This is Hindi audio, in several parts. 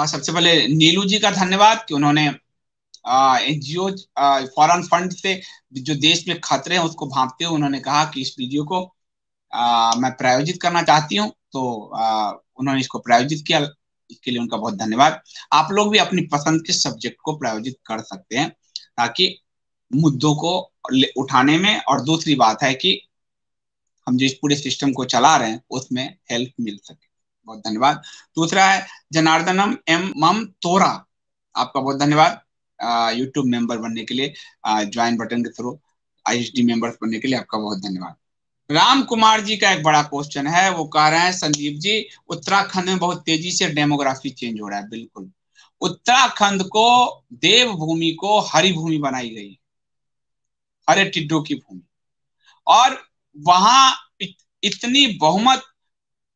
सबसे पहले नीलू जी का धन्यवाद कि उन्होंने एनजीओ फॉरेन फंड से जो देश में खतरे हैं उसको भांपते हुए उन्होंने कहा कि इस वीडियो को मैं प्रायोजित करना चाहती हूँ। तो उन्होंने इसको प्रायोजित किया, इसके लिए उनका बहुत धन्यवाद। आप लोग भी अपनी पसंद के सब्जेक्ट को प्रायोजित कर सकते हैं ताकि मुद्दों को उठाने में, और दूसरी बात है कि हम जो इस पूरे सिस्टम को चला रहे हैं उसमें हेल्प मिल सके। बहुत धन्यवाद। दूसरा है जनार्दनम एम मम तोरा, आपका बहुत धन्यवाद यूट्यूब मेंबर बनने के लिए, ज्वाइन बटन के थ्रू आईएसडी मेंबर्स बनने के लिए आपका बहुत धन्यवाद। राम कुमार जी का एक बड़ा क्वेश्चन है, वो कह रहे हैं संदीप जी उत्तराखंड में बहुत तेजी से डेमोग्राफी चेंज हो रहा है। बिल्कुल, उत्तराखंड को देवभूमि को हरी भूमि बनाई गई, हरे टिड्डों की भूमि, और वहां इतनी बहुमत,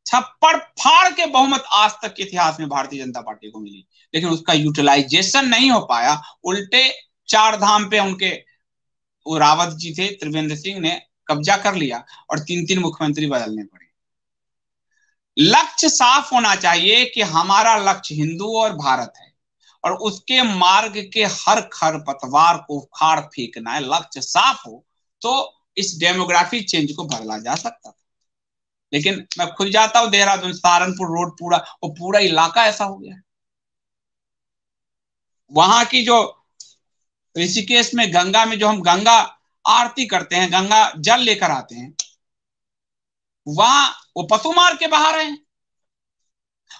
छप्पड़ फाड़ के बहुमत आज तक के इतिहास में भारतीय जनता पार्टी को मिली, लेकिन उसका यूटिलाइजेशन नहीं हो पाया। उल्टे चार धाम पे उनके वो रावत जी थे, त्रिवेंद्र सिंह ने कब्जा कर लिया और 3-3 मुख्यमंत्री बदलने पड़े। लक्ष्य साफ होना चाहिए कि हमारा लक्ष्य हिंदू और भारत है, और उसके मार्ग के हर खरपतवार को उखाड़ फेंकना है। लक्ष्य साफ हो तो इस डेमोग्राफी चेंज को बदला जा सकता था। लेकिन मैं खुद जाता हूं देहरादून सहारनपुर रोड, पूरा वो पूरा इलाका ऐसा हो गया। वहां की जो ऋषिकेश में गंगा में जो हम गंगा आरती करते हैं, गंगा जल लेकर आते हैं, वहां वो पशु मार के बहा रहे हैं।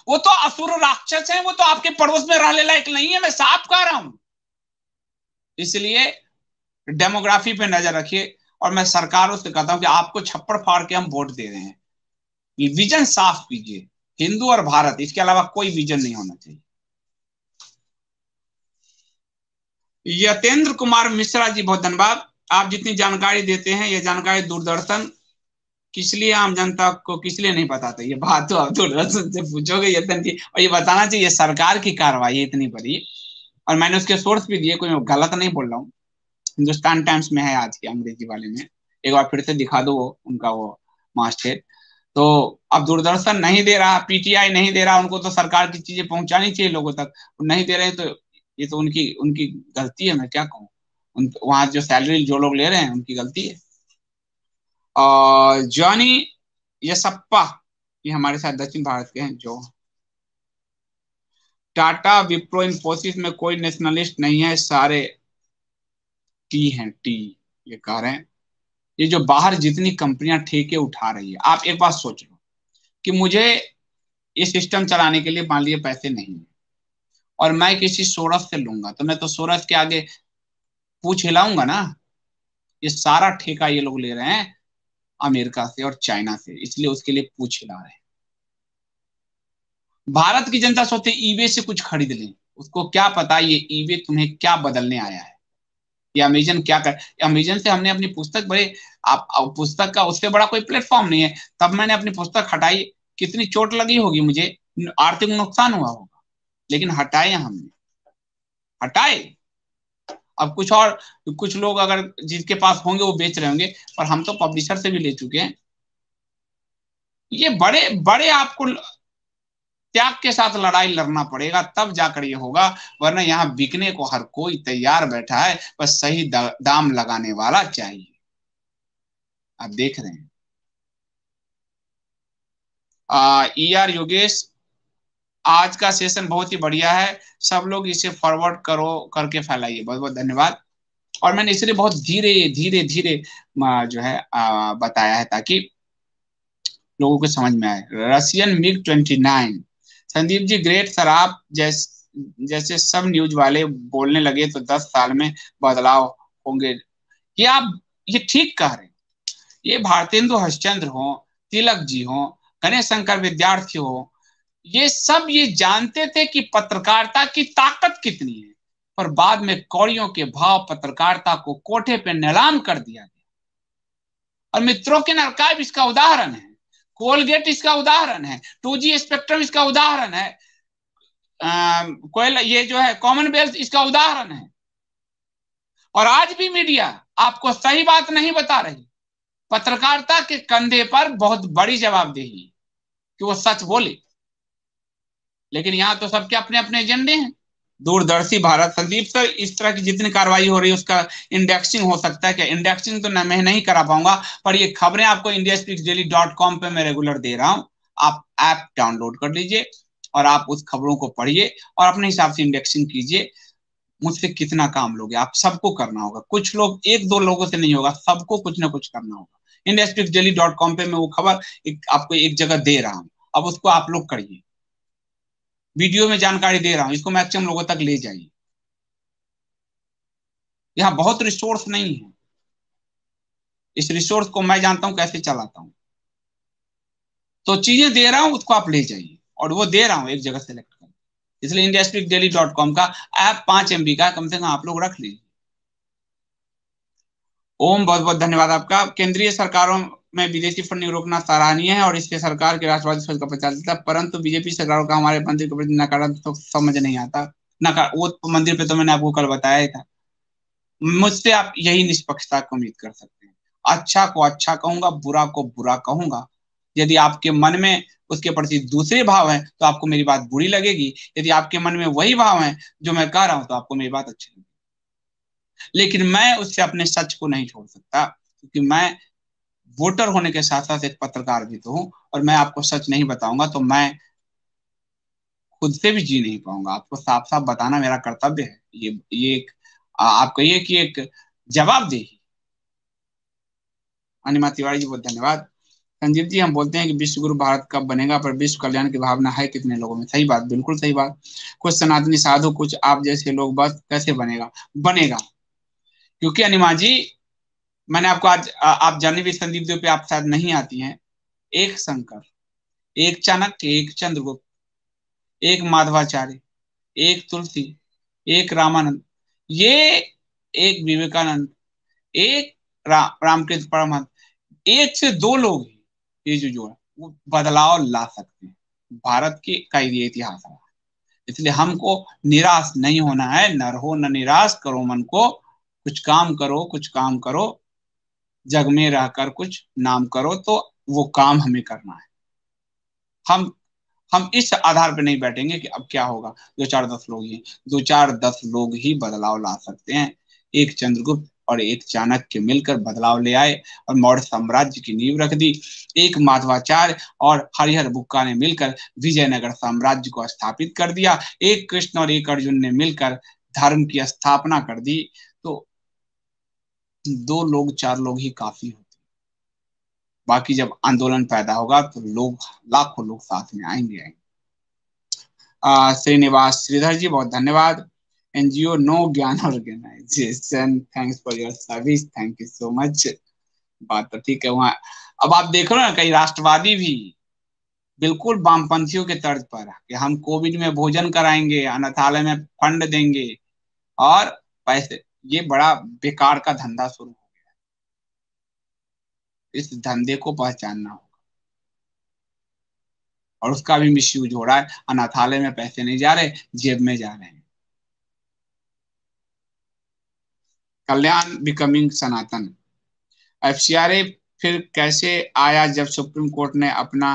वो तो असुर राक्षस हैं, वो तो आपके पड़ोस में रहने लायक नहीं है, मैं साफ कह रहा हूं। इसलिए डेमोग्राफी पे नजर रखिए, और मैं सरकारों से कहता हूं कि आपको छप्पड़ फाड़ के हम वोट दे रहे हैं, विजन साफ कीजिए, हिंदू और भारत, इसके अलावा कोई विजन नहीं होना चाहिए। यतेंद्र कुमार मिश्रा जी बहुत धन्यवाद, आप जितनी जानकारी देते हैं, ये जानकारी दूरदर्शन किस लिए आम जनता को किस लिए नहीं बताता, ये बात तो आप दूरदर्शन से पूछोगे यतेंद्र जी, और ये बताना चाहिए सरकार की कार्रवाई है इतनी बड़ी, और मैंने उसके सोर्स भी दिए, कोई गलत नहीं बोल रहा हूँ। हिंदुस्तान टाइम्स में है आज के अंग्रेजी वाले में, एक बार फिर से दिखा दो वो उनका वो मास्टर। तो अब दूरदर्शन नहीं दे रहा, पीटीआई नहीं दे रहा, उनको तो सरकार की चीजें पहुंचानी चाहिए लोगों तक, नहीं दे रहे हैं, तो ये तो उनकी उनकी गलती है, मैं क्या कहूँ। वहां जो सैलरी जो लोग ले रहे हैं उनकी गलती है। और जॉनी यसप्पा, ये हमारे साथ दक्षिण भारत के हैं, जो टाटा विप्रो इंफोसिस में कोई नेशनलिस्ट नहीं है, सारे टी हैं, टी, ये कह रहे हैं। ये जो बाहर जितनी कंपनियां ठेके उठा रही है, आप एक बात सोच लो कि मुझे ये सिस्टम चलाने के लिए मान लीजिए पैसे नहीं है, और मैं किसी सोर्स से लूंगा, तो मैं तो सोर्स के आगे पूछ हिलाऊंगा ना। ये सारा ठेका ये लोग ले रहे हैं अमेरिका से और चाइना से, इसलिए उसके लिए पूछ हिला रहे हैं। भारत की जनता सोचते ईबे से कुछ खरीद लें, उसको क्या पता ये ईबे तुम्हें क्या बदलने आया है, ये अमेजन क्या कर। अमेजन से हमने अपनी पुस्तक बड़े, आप पुस्तक का उससे बड़ा कोई प्लेटफॉर्म नहीं है, तब मैंने अपनी पुस्तक हटाई, कितनी चोट लगी होगी मुझे, आर्थिक नुकसान हुआ होगा, लेकिन हटाए हमने, हटाए। अब कुछ और, कुछ लोग अगर जिसके पास होंगे वो बेच रहे होंगे, पर हम तो पब्लिशर से भी ले चुके हैं। ये बड़े बड़े आपको त्याग के साथ लड़ाई लड़ना पड़ेगा, तब जाकर ये होगा, वरना यहाँ बिकने को हर कोई तैयार बैठा है, बस सही दाम लगाने वाला चाहिए। आप देख रहे हैं। योगेश, आज का सेशन बहुत ही बढ़िया है, सब लोग इसे फॉरवर्ड करो करके फैलाइए, बहुत बहुत धन्यवाद। और मैंने इसलिए बहुत धीरे धीरे धीरे जो है बताया है ताकि लोगों को समझ में आए। Russian MiG 29, Sandeep ji great sir, आप जैसे सब न्यूज वाले बोलने लगे तो 10 साल में बदलाव होंगे, ये आप ये ठीक कह रहे हैं। ये भारतेंदु हरिश्चंद्र हो, तिलक जी हो, गणेश शंकर विद्यार्थी हो, ये सब ये जानते थे कि पत्रकारिता की ताकत कितनी है, पर बाद में कौड़ियों के भाव पत्रकारिता को कोठे पे नीलाम कर दिया गया। और मित्रों के आर्काइव इसका उदाहरण है, कोलगेट इसका उदाहरण है, 2G स्पेक्ट्रम इसका उदाहरण है, कोयल ये जो है कॉमनवेल्थ इसका उदाहरण है। और आज भी मीडिया आपको सही बात नहीं बता रही, पत्रकारिता के कंधे पर बहुत बड़ी जवाबदेही कि वो सच बोले। लेकिन यहाँ तो सबके अपने अपने एजेंडे हैं। दूरदर्शी भारत, संदीप सर, इस तरह की जितनी कार्रवाई हो रही है उसका इंडेक्सिंग हो सकता है क्या? इंडेक्सिंग तो मैं नहीं करा पाऊंगा, पर ये खबरें आपको indiaspeaksdaily.com पे मैं रेगुलर दे रहा हूँ। आप ऐप डाउनलोड कर लीजिए और आप उस खबरों को पढ़िए और अपने हिसाब से इंडेक्सिंग कीजिए। मुझसे कितना काम लोगे? आप सबको करना होगा, कुछ लोग एक दो लोगों से नहीं होगा, सबको कुछ ना कुछ करना होगा। indiaspeaksdaily.com पे मैं वो खबर आपको एक जगह दे रहा हूँ, अब उसको आप लोग करिए। वीडियो में जानकारी दे रहा हूँ, इसको मैक्सिमम लोगों तक ले जाइए। यहाँ बहुत रिसोर्स नहीं है, इस रिसोर्स को मैं जानता हूं कैसे चलाता हूं। तो चीजें दे रहा हूं, उसको आप ले जाइए, और वो दे रहा हूं एक जगह सेलेक्ट कर। इसलिए indiaspeaksdaily.com का ऐप 5 MB का कम से कम आप लोग रख लीजिए। ओम, बहुत बहुत धन्यवाद आपका। केंद्रीय सरकारों में विदेशी फंडिंग रोकना सराहनीय है और इससे सरकार के राष्ट्रवादी सोच का प्रचार देता है, परंतु बीजेपी सरकारों का हमारे मंदिर के प्रति नकारात्मक तो समझ नहीं आता। नकार वो मंदिर पे तो मैंने आपको कल बताया ही था। मुझसे आप यही निष्पक्षता की उम्मीद कर सकते हैं। अच्छा को अच्छा कहूंगा, बुरा को बुरा कहूंगा। यदि आपके मन में उसके प्रति दूसरे भाव हैं तो आपको मेरी बात बुरी लगेगी, यदि आपके मन में वही भाव हैं जो मैं कह रहा हूं तो आपको मेरी बात अच्छी लगेगी। लेकिन मैं उससे अपने सच को नहीं छोड़ सकता, क्योंकि मैं वोटर होने के साथ साथ एक पत्रकार भी तो हूं, और मैं आपको सच नहीं बताऊंगा तो मैं खुद से भी जी नहीं पाऊंगा। आपको साफ साफ बताना मेरा कर्तव्य है। ये एक आप कहिए कि एक जवाबदेही। अनिमा तिवारी जी, बहुत धन्यवाद। संजीव जी, हम बोलते हैं कि विश्व गुरु भारत कब बनेगा, पर विश्व कल्याण की भावना है कितने लोगों में? सही बात, बिल्कुल सही बात। कुछ सनातनी साधु, कुछ आप जैसे लोग, बस कैसे बनेगा? बनेगा, क्योंकि अनिमा जी, मैंने आपको आज आप जाने भी संदीप देव पे आप शायद नहीं आती हैं। एक शंकर, एक चाणक्य, एक चंद्रगुप्त, एक माधवाचार्य, एक तुलसी, एक रामानंद, ये एक विवेकानंद, एक रामकृष्ण परमहंस, एक से दो लोग ही ये जो है वो बदलाव ला सकते हैं। भारत की का ये इतिहास है। इसलिए हमको निराश नहीं होना है। न रहो न निराश, करो मन को, कुछ काम करो, कुछ काम करो, जग में रहकर कुछ नाम करो, तो वो काम हमें करना है। हम हम इस आधार पर नहीं बैठेंगे कि अब क्या होगा, दो चार दस लोग ही, दो चार दस लोग ही बदलाव ला सकते हैं। एक चंद्रगुप्त और एक चाणक्य मिलकर बदलाव ले आए और मौर्य साम्राज्य की नींव रख दी। एक माधवाचार्य और हरिहर बुक्का ने मिलकर विजयनगर साम्राज्य को स्थापित कर दिया। एक कृष्ण और एक अर्जुन ने मिलकर धर्म की स्थापना कर दी। तो दो लोग चार लोग ही काफी होते, बाकी जब आंदोलन पैदा होगा तो लोग, लाखों लोग साथ में आएंगे। श्रीनिवास श्रीधर जी, बहुत धन्यवाद। एनजीओ नो ज्ञान organization, thanks for your service, thank you so much. बात तो ठीक है। वहाँ अब आप देख रहे हो ना, कई राष्ट्रवादी भी बिल्कुल वामपंथियों के तर्ज पर कि हम कोविड में भोजन कराएंगे, अनाथालय में फंड देंगे और पैसे, ये बड़ा बेकार का धंधा शुरू हो गया। इस धंधे को पहचानना होगा, और उसका भी मिसयूज हो रहा है। अनाथालय में पैसे नहीं जा रहे, जेब में जा रहे हैं। कल्याण बिकमिंग सनातन, एफसीआरए फिर कैसे आया जब सुप्रीम कोर्ट ने अपना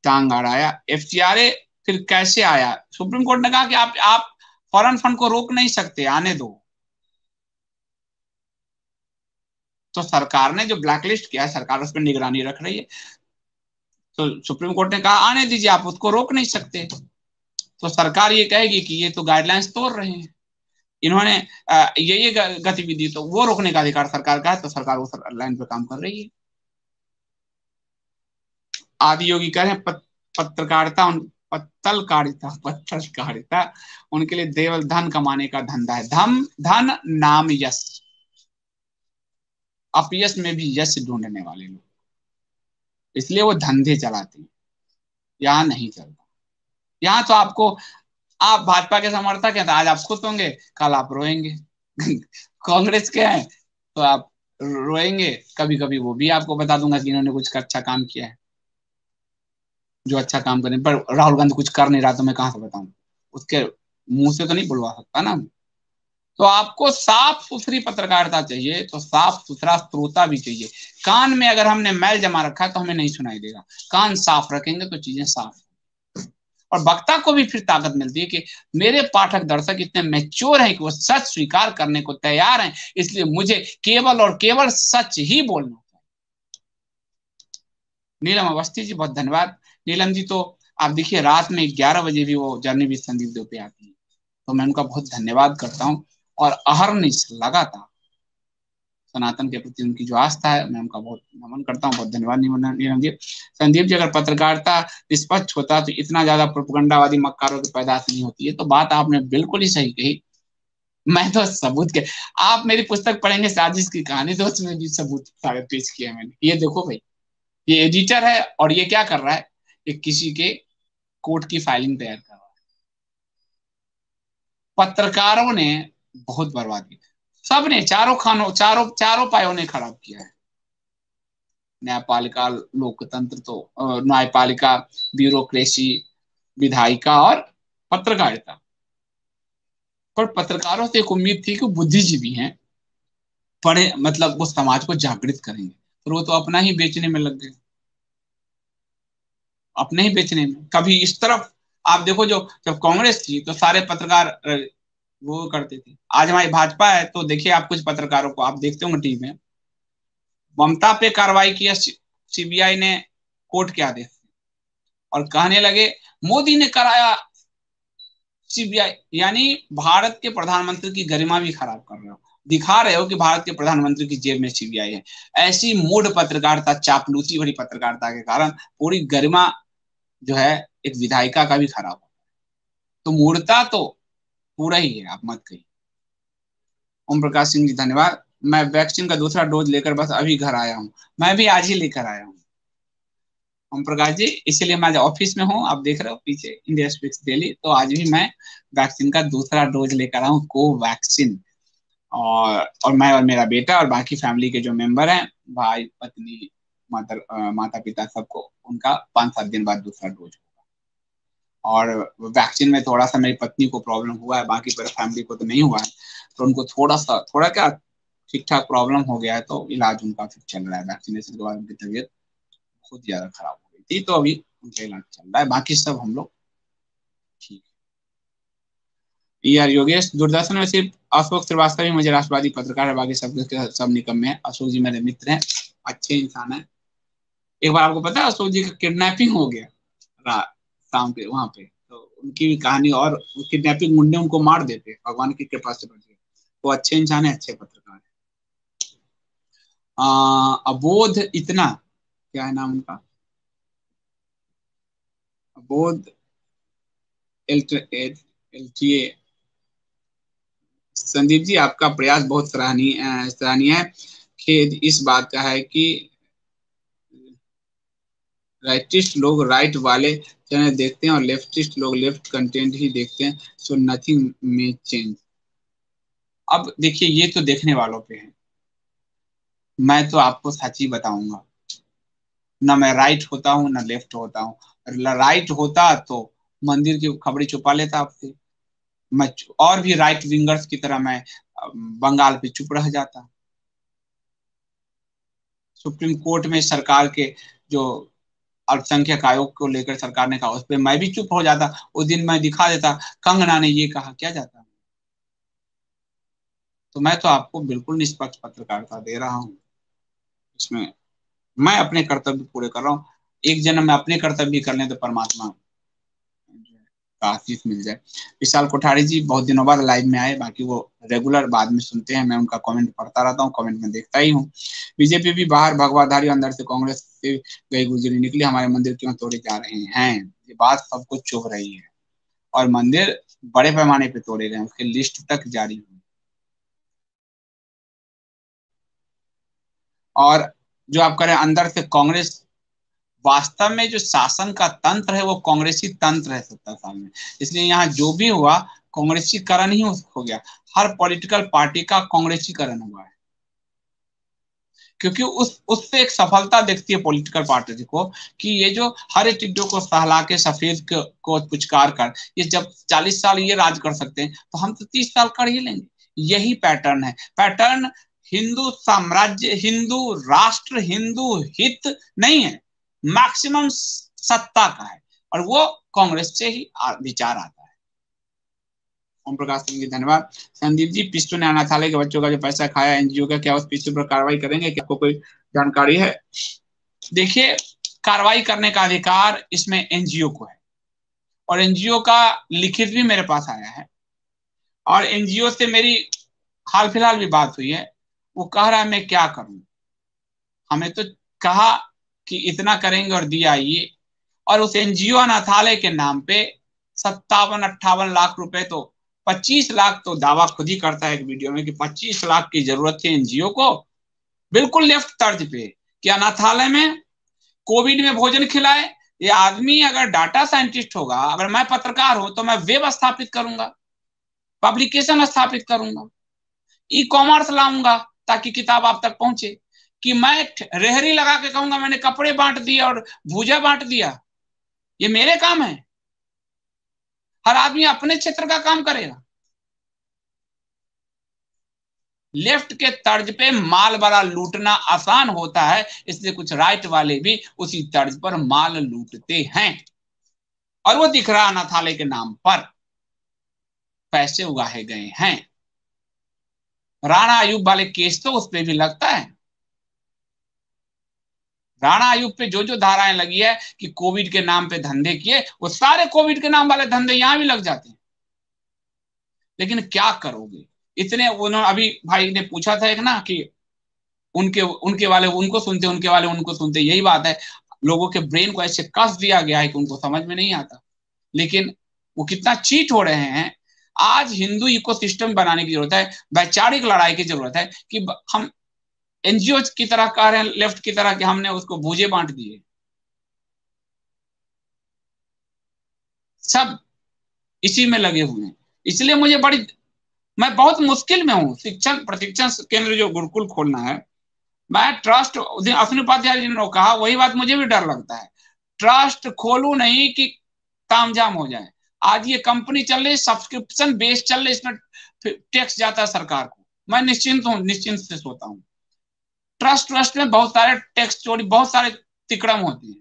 टांग अड़ाया? एफसीआरए फिर कैसे आया? सुप्रीम कोर्ट ने कहा कि आप फॉरेन फंड को रोक नहीं सकते, आने दो। तो सरकार ने जो ब्लैकलिस्ट किया है, सरकार उस पर निगरानी रख रही है। तो सुप्रीम कोर्ट ने कहा आने दीजिए, आप उसको रोक नहीं सकते। तो सरकार ये कहेगी कि ये तो गाइडलाइंस तोड़ रहे हैं, इन्होंने ये गतिविधि, तो वो रोकने का अधिकार सरकार का है, तो सरकार उस लाइन पे काम कर रही है। आदि योगी कह रहे हैं पत्रकारिता पत्रकारिता उनके लिए देवल धन कमाने का धंधा है। धन नाम यश, अपयश में भी यश ढूंढने वाले लोग, इसलिए वो धंधे चलाते हैं। यहाँ नहीं चलता। यहाँ तो आपको, आप भाजपा के समर्थक हैं तो आज आप खुश होंगे, कल आप रोएंगे। कांग्रेस के हैं तो आप रोएंगे। कभी कभी वो भी आपको बता दूंगा कि इन्होंने कुछ अच्छा काम किया है, जो अच्छा काम करें। पर राहुल गांधी कुछ कर नहीं रहा तो मैं कहां से बताऊं? उसके मुंह से तो नहीं बुलवा सकता ना। तो आपको साफ सुथरी पत्रकारिता चाहिए तो साफ सुथरा श्रोता भी चाहिए। कान में अगर हमने मैल जमा रखा है तो हमें नहीं सुनाई देगा। कान साफ रखेंगे तो चीजें साफ। और वक्ता को भी फिर ताकत मिलती है कि मेरे पाठक दर्शक इतने मैच्योर हैं कि वो सच स्वीकार करने को तैयार हैं, इसलिए मुझे केवल और केवल सच ही बोलना चाहिए। नीलम अवस्थी जी, बहुत धन्यवाद। नीलम जी तो आप देखिए रात में 11 बजे भी वो जर्नी विद संदीप देव पे आती है, तो मैं उनका बहुत धन्यवाद करता हूँ। और अहरनिश लगातार सनातन के प्रति उनकी जो आस्था है, मैं उनका बहुत नमन करता हूँ। बहुत धन्यवाद नीलम जी। संदीप जी, अगर पत्रकारिता निष्पक्ष होता तो इतना ज्यादा प्रोपगंडावादी मक्कारों की पैदाश नहीं होती है। तो बात आपने बिल्कुल ही सही कही। मैं तो सबूत के, आप मेरी पुस्तक पढ़ेंगे साजिश की कहानी, तो उसमें भी सबूत सारे पेश किए हैं मैंने। ये देखो भाई, ये एडिटर है और ये क्या कर रहा है, ये किसी के कोर्ट की फाइलिंग तैयार कर रहा है। पत्रकारों ने बहुत बर्बादी, सबने, चारों खानों, चारों चारों पायों ने खराब किया है। न्यायपालिका, लोकतंत्र तो न्यायपालिका, ब्यूरोक्रेसी, विधायिका और पत्रकारिता। पर पत्रकारों से एक उम्मीद थी कि बुद्धिजीवी हैं, पढ़े, मतलब वो समाज को जागृत करेंगे, पर वो तो अपना ही बेचने में लग गए। अपने ही बेचने में। कभी इस तरफ आप देखो, जो जब कांग्रेस थी तो सारे पत्रकार वो करते थे। आज हमारी भाजपा है तो देखिए आप कुछ पत्रकारों को आप देखते होंगे टीवी में, ममता पे कार्रवाई किया सीबीआई ने कोर्ट के आदेश से, और कहने लगे मोदी ने कराया सीबीआई, यानी भारत के प्रधानमंत्री की गरिमा भी खराब कर रहे हो, दिखा रहे हो कि भारत के प्रधानमंत्री की जेब में सीबीआई है। ऐसी मूढ़ पत्रकारिता, चापलूसी भरी पत्रकारिता के कारण पूरी गरिमा जो है एक विधायिका का भी खराब हो। तो मूर्ता तो पूरा ही है, आप मत कहिए। ओम प्रकाश सिंह जी, धन्यवाद। मैं वैक्सीन का दूसरा डोज लेकर बस अभी घर आया हूँ। मैं भी आज ही लेकर आया हूँ ओम प्रकाश जी, इसलिए मैं आज ऑफिस में हूँ। आप देख रहे हो पीछे इंडिया स्पीक्स डेली, तो आज भी मैं वैक्सीन का दूसरा डोज लेकर आया हूँ, कोवैक्सीन। और मैं और मेरा बेटा और बाकी फैमिली के जो मेंबर हैं, भाई पत्नी, माता पिता, सबको उनका 5-7 दिन बाद दूसरा डोज। और वैक्सीन में थोड़ा सा मेरी पत्नी को प्रॉब्लम हुआ है, बाकी पूरी फैमिली को तो नहीं हुआ है। तो उनको थोड़ा क्या ठीक ठाक प्रॉब्लम हो गया है, तो इलाज उनका फिर चल रहा है। वैक्सीनेशन के बाद उनकी तबीयत बहुत ज्यादा खराब हो गई थी, तो अभी उनका इलाज चल रहा है, बाकी सब हम लोग ठीक है। यार योगेश, दूरदर्शन में सिर्फ अशोक श्रीवास्तव ही मुझे राष्ट्रवादी पत्रकार है, बाकी सब निकम्मे हैं। अशोक जी मेरे मित्र हैं, अच्छे इंसान है। एक बार आपको पता है अशोक जी का किडनैपिंग हो गया शाम पे वहां पे, तो उनकी भी कहानी, और किडनैपिंग मुंडे उनको मार देते, भगवान की कृपा से बच गए। वो अच्छे इंसान है, अच्छे पत्रकार है। अबोध इतना, क्या है नाम उनका, अबोध L T A. Sandeep ji, आपका प्रयास बहुत सराहनीय है। खेद इस बात का है कि राइटिस्ट लोग राइट वाले चैनल देखते हैं और लेफ्टिस्ट लोग लेफ्ट कंटेंट ही देखते हैं, सो नथिंग में चेंज। अब देखिए, ये तो देखने वालों पे है। मैं तो आपको सच ही बताऊंगा, ना मैं राइट होता हूँ ना लेफ्ट होता हूँ। राइट होता तो मंदिर की खबरें छुपा लेता आपसे। मैं और भी राइट विंगर्स की तरह मैं बंगाल पे चुप रह जाता। सुप्रीम कोर्ट में सरकार के जो अल्पसंख्यक आयोग को लेकर सरकार ने कहा, उस पर मैं भी चुप हो जाता। उस दिन मैं दिखा देता कंगना ने ये कहा, क्या जाता। तो मैं तो आपको बिल्कुल निष्पक्ष पत्रकारिता दे रहा हूँ। इसमें मैं अपने कर्तव्य पूरे कर रहा हूँ। एक जन्म में अपने कर्तव्य भी कर लें तो परमात्मा का आशीष मिल जाए। विशाल कोठारी जी बहुत दिनों बाद लाइव में आए, बाकी वो रेगुलर बाद में सुनते हैं, मैं उनका कमेंट पढ़ता रहता हूँ, कमेंट में देखता ही हूँ। बीजेपी भी बाहर भगवाधारी, अंदर से कांग्रेस से गई गुजरी निकली, हमारे मंदिर क्यों तोड़े जा रहे हैं, ये बात सबको चुभ रही है। और मंदिर बड़े पैमाने पे तोड़े गए, उसकी लिस्ट तक जारी हुई। और जो आप करें अंदर से कांग्रेस, वास्तव में जो शासन का तंत्र है वो कांग्रेसी तंत्र है 70 साल में। इसलिए यहाँ जो भी हुआ कांग्रेसीकरण ही हो गया। हर पॉलिटिकल पार्टी का कांग्रेसीकरण हुआ है, क्योंकि उससे एक सफलता देखती है पॉलिटिकल पार्टी को कि ये जो हरे टिड्डों को सहला के सफेद को पुचकार कर, ये जब 40 साल ये राज कर सकते हैं, तो हम तो 30 साल कर ही लेंगे। यही पैटर्न है। पैटर्न हिंदू साम्राज्य, हिंदू राष्ट्र, हिंदू हित नहीं है, मैक्सिमम सत्ता का है। और वो कांग्रेस से ही विचार आता है। ओम प्रकाश सिंह जी धन्यवाद। संदीप जी, पिस्टू ने अनाथालय के बच्चों का जो पैसा खाया एनजीओ का, क्या उस पिस्टू पर कार्रवाई करेंगे? क्या आपको कोई जानकारी है? देखिए, कार्रवाई करने का अधिकार इसमें एनजीओ को है, और एनजीओ का लिखित भी मेरे पास आया है, और एनजीओ से मेरी हाल फिलहाल भी बात हुई है। वो कह रहा है मैं क्या करूं, हमें तो कहा कि इतना करेंगे और दिया ये, और उस एनजीओ अनाथालय के नाम पे 57-58 लाख रुपए, तो 25 लाख तो दावा खुद ही करता है एक वीडियो में कि 25 लाख की जरूरत थी एनजीओ को, बिल्कुल लेफ्ट तर्ज पे, कि अनाथालय में कोविड में भोजन खिलाए। ये आदमी अगर डाटा साइंटिस्ट होगा, अगर मैं पत्रकार हूं तो मैं वेब स्थापित करूंगा, पब्लिकेशन स्थापित करूंगा, ई कॉमर्स लाऊंगा ताकि किताब आप तक पहुंचे। कि मैं रेहड़ी लगा के कहूंगा मैंने कपड़े बांट दिए और भूजा बांट दिया, ये मेरे काम है? हर आदमी अपने क्षेत्र का काम करेगा। लेफ्ट के तर्ज पे माल वाला लूटना आसान होता है, इसलिए कुछ राइट वाले भी उसी तर्ज पर माल लूटते हैं, और वो दिख रहा अनाथालय के नाम पर पैसे उगाए गए हैं। राणा आयुब वाले केस तो उस पर भी लगता है। राणा आयुब पे जो जो धाराएं लगी है कि कोविड के नाम पे धंधे किए, वो सारे कोविड के नाम वाले धंधे यहां भी लग जाते हैं। लेकिन क्या करोगे, इतने उन्होंने, अभी भाई ने पूछा था एक ना कि उनके उनके वाले उनको सुनते, उनके वाले उनको सुनते, यही बात है। लोगों के ब्रेन को ऐसे कस दिया गया है कि उनको समझ में नहीं आता, लेकिन वो कितना चीट हो रहे हैं। आज हिंदू इकोसिस्टम बनाने की जरूरत है, वैचारिक लड़ाई की जरूरत है, कि हम एनजीओ की तरह कह रहे हैं लेफ्ट की तरह कि हमने उसको भूजे बांट दिए। सब इसी में लगे हुए हैं। इसलिए मुझे बड़ी, मैं बहुत मुश्किल में हूँ। शिक्षण प्रशिक्षण केंद्र जो गुरुकुल खोलना है, मैं ट्रस्ट, अश्विनी उपाध्याय जी ने कहा वही बात मुझे भी डर लगता है। ट्रस्ट खोलू नहीं कि तामझाम हो जाए। आज ये कंपनी चल रही, सब्सक्रिप्शन बेस्ड चल रही, इसमें टैक्स जाता है सरकार को, मैं निश्चिंत हूँ, निश्चिंत से सोता हूँ। ट्रस्ट ट्रस्ट में बहुत सारे टैक्स चोरी, बहुत सारे तिकड़म होती है,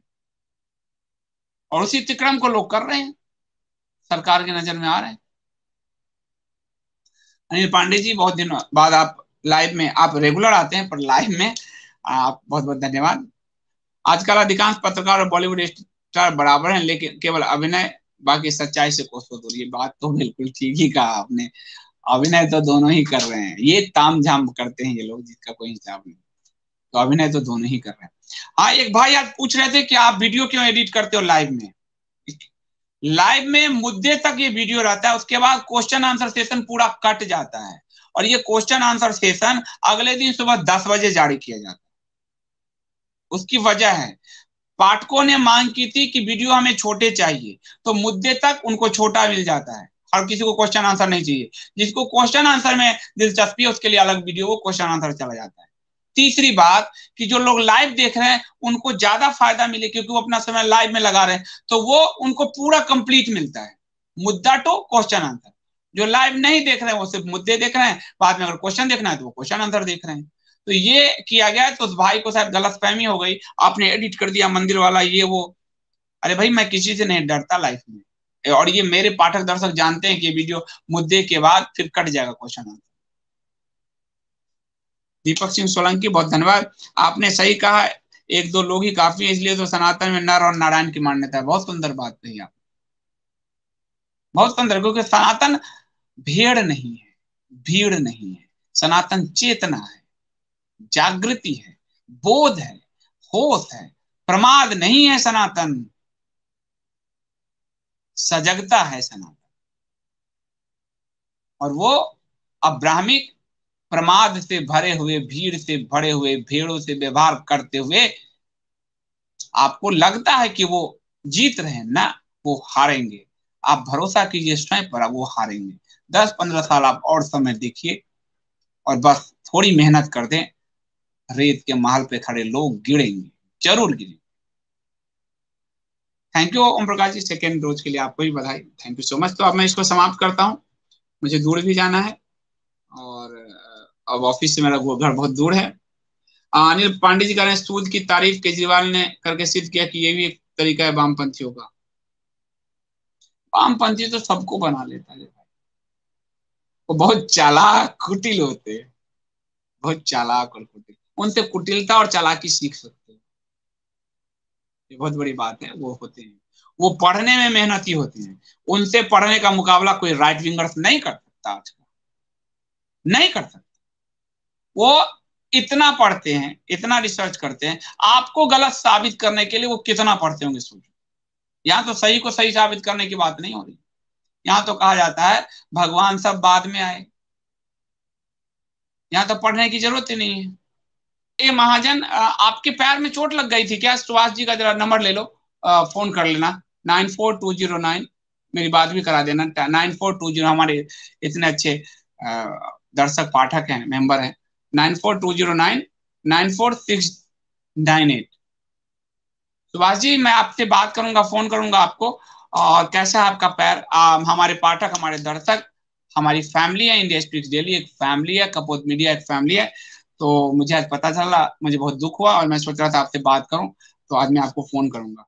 और उसी तिकड़म को लोग कर रहे हैं, सरकार की नजर में आ रहे हैं। अनिल पांडे जी, बहुत दिन बाद आप लाइव में, आप रेगुलर आते हैं पर लाइव में आप, बहुत बहुत धन्यवाद। आजकल अधिकांश पत्रकार और बॉलीवुड स्टार बराबर हैं, लेकिन केवल अभिनय बाकी सच्चाई से कोसों दूर। ये बात तो बिल्कुल ठीक ही कहा आपने। अभिनय तो दोनों ही कर रहे हैं, ये तामझाम करते हैं ये लोग जिसका कोई हिसाब नहीं। तो अभिनय तो दोनों ही कर रहे हैं। हाँ, एक भाई आज पूछ रहे थे कि आप वीडियो क्यों एडिट करते हो लाइव में? लाइव में मुद्दे तक ये वीडियो रहता है, उसके बाद क्वेश्चन आंसर सेशन पूरा कट जाता है, और ये क्वेश्चन आंसर सेशन अगले दिन सुबह 10 बजे जारी किया जाता है। उसकी वजह है, पाठकों ने मांग की थी कि वीडियो हमें छोटे चाहिए, तो मुद्दे तक उनको छोटा मिल जाता है। हर किसी को क्वेश्चन आंसर नहीं चाहिए, जिसको क्वेश्चन आंसर में दिलचस्पी है उसके लिए अलग वीडियो, वो क्वेश्चन आंसर चला जाता है। तीसरी बात कि जो लोग लाइव देख रहे हैं उनको ज्यादा फायदा मिले, क्योंकि वो अपना समय लाइव में लगा रहे हैं, तो वो उनको पूरा कंप्लीट मिलता है, मुद्दा टू क्वेश्चन आंसर। जो लाइव नहीं देख रहे हैं वो सिर्फ मुद्दे देख रहे हैं, बाद में अगर क्वेश्चन देखना है तो वो क्वेश्चन आंसर देख रहे हैं। तो ये किया गया है, तो उस भाई को शायद गलतफहमी हो गई, आपने एडिट कर दिया मंदिर वाला ये वो। अरे भाई, मैं किसी से नहीं डरता लाइफ में, और ये मेरे पाठक दर्शक जानते हैं कि ये वीडियो मुद्दे के बाद फिर कट जाएगा क्वेश्चन आंसर। दीपक सिंह सोलंकी, बहुत धन्यवाद। आपने सही कहा, एक दो लोग ही काफी है, इसलिए तो सनातन में नर और नारायण की मान्यता है। बहुत सुंदर बात कही आप, बहुत सुंदर, क्योंकि सनातन भेड़ नहीं है, भीड़ नहीं है। सनातन चेतना है, जागृति है, बोध है, होश है, प्रमाद नहीं है सनातन, सजगता है सनातन। और वो अब्राह्मिक प्रमाद से भरे हुए, भीड़ से भरे हुए, भेड़ों से व्यवहार करते हुए आपको लगता है कि वो जीत रहे हैं, ना, वो हारेंगे। आप भरोसा कीजिए स्वयं पर, वो हारेंगे। 10-15 साल आप और समय देखिए, और बस थोड़ी मेहनत कर दें, रेत के महल पे खड़े लोग गिरेंगे, जरूर गिरेंगे। Thank you Om Prakash ji, second dose के लिए आपको भी बधाई, थैंक यू सो मच। तो अब मैं इसको समाप्त करता हूँ, मुझे दूर भी जाना है, और अब ऑफिस से मेरा घर बहुत दूर है। अनिल पांडे जी कह रहे हैं सूद की तारीफ केजरीवाल ने करके सिद्ध किया कि ये भी एक तरीका है वामपंथियों का। वामपंथी तो सबको बना लेता है भाई। वो बहुत चालाक कुटिल होते हैं, बहुत चालाक और कुटिल। उनसे कुटिलता और चालाकी सीख सकते हो, ये बहुत बड़ी बात है। वो होते हैं, वो पढ़ने में मेहनती होते हैं। उनसे पढ़ने का मुकाबला कोई राइट विंगर नहीं कर सकता आज का, नहीं कर सकता। वो इतना पढ़ते हैं, इतना रिसर्च करते हैं, आपको गलत साबित करने के लिए वो कितना पढ़ते होंगे सोचो। यहाँ तो सही को सही साबित करने की बात नहीं हो रही, यहाँ तो कहा जाता है भगवान सब बाद में आए। यहाँ तो पढ़ने की जरूरत ही नहीं है। ये महाजन, आपके पैर में चोट लग गई थी क्या? सुभाष जी का जरा नंबर ले लो, फोन कर लेना। 94209, मेरी बात भी करा देना। 9420, हमारे इतने अच्छे दर्शक पाठक हैं, मेंबर हैं। 94209 94698। सुभाष जी, मैं आपसे बात करूंगा, फोन करूंगा आपको। और कैसा है आपका पैर? हमारे पाठक, हमारे दर्शक, हमारी फैमिली है, इंडिया स्पीक्स डेली एक फैमिली है, कपोत मीडिया एक फैमिली है। तो मुझे आज पता चला, मुझे बहुत दुख हुआ और मैं सोच रहा था आपसे बात करूं, तो आज मैं आपको फोन करूंगा।